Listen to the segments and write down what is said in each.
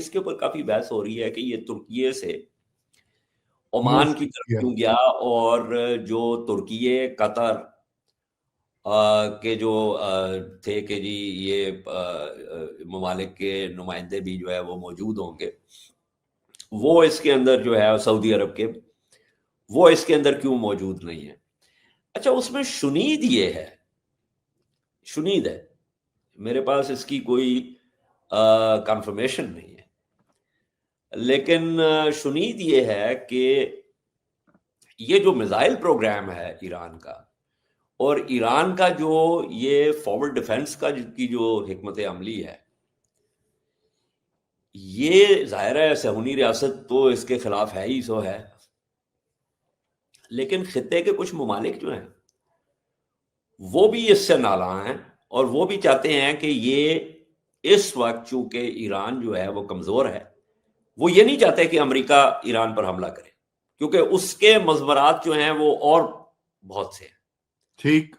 اس کے اوپر کافی بحث ہو رہی ہے کہ یہ ترکیے سے عمان کی طرف کیوں گیا، اور جو ترکیے قطر کے جو تھے کہ جی یہ ممالک کے نمائندے بھی جو ہے وہ موجود ہوں گے، وہ اس کے اندر جو ہے سعودی عرب کے، وہ اس کے اندر کیوں موجود نہیں ہے؟ اچھا، اس میں شنید یہ ہے، شنید ہے، میرے پاس اس کی کوئی کنفرمیشن نہیں ہے، لیکن شنید یہ ہے کہ یہ جو میزائل پروگرام ہے ایران کا، اور ایران کا جو یہ فارورڈ ڈیفنس کی جو حکمت عملی ہے، یہ ظاہر ہے صہیونی ریاست تو اس کے خلاف ہے ہی سو ہے، لیکن خطے کے کچھ ممالک جو ہیں وہ بھی اس سے نالاں ہیں، اور وہ بھی چاہتے ہیں کہ یہ اس وقت چونکہ ایران جو ہے وہ کمزور ہے، وہ یہ نہیں چاہتے کہ امریکہ ایران پر حملہ کرے، کیونکہ اس کے مضمرات جو ہیں وہ اور بہت سے ہیں۔ ٹھیک،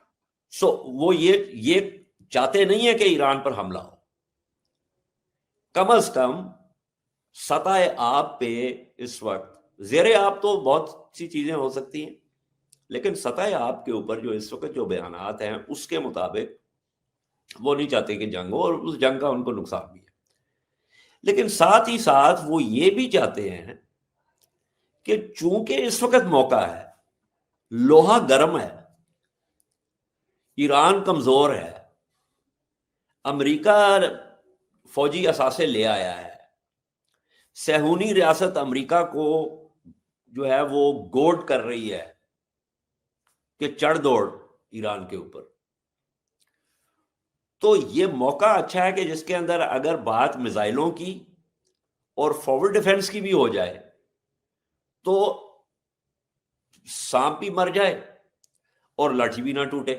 سو وہ یہ چاہتے نہیں ہیں کہ ایران پر حملہ ہو، کم از کم سطح آب پہ اس وقت، زیر آب تو بہت سی چیزیں ہو سکتی ہیں، لیکن سطح آب کے اوپر جو اس وقت جو بیانات ہیں اس کے مطابق وہ نہیں چاہتے کہ جنگ ہو، اور اس جنگ کا ان کو نقصان بھی ہے، لیکن ساتھ ہی ساتھ وہ یہ بھی چاہتے ہیں کہ چونکہ اس وقت موقع ہے، لوہا گرم ہے، ایران کمزور ہے، امریکہ فوجی اثاثے لے آیا ہے، صہیونی ریاست امریکہ کو جو ہے وہ گوڈ کر رہی ہے کہ چڑھ دوڑ ایران کے اوپر، تو یہ موقع اچھا ہے کہ جس کے اندر اگر بات میزائلوں کی اور فارورڈ ڈیفنس کی بھی ہو جائے تو سانپ بھی مر جائے اور لاٹھی بھی نہ ٹوٹے۔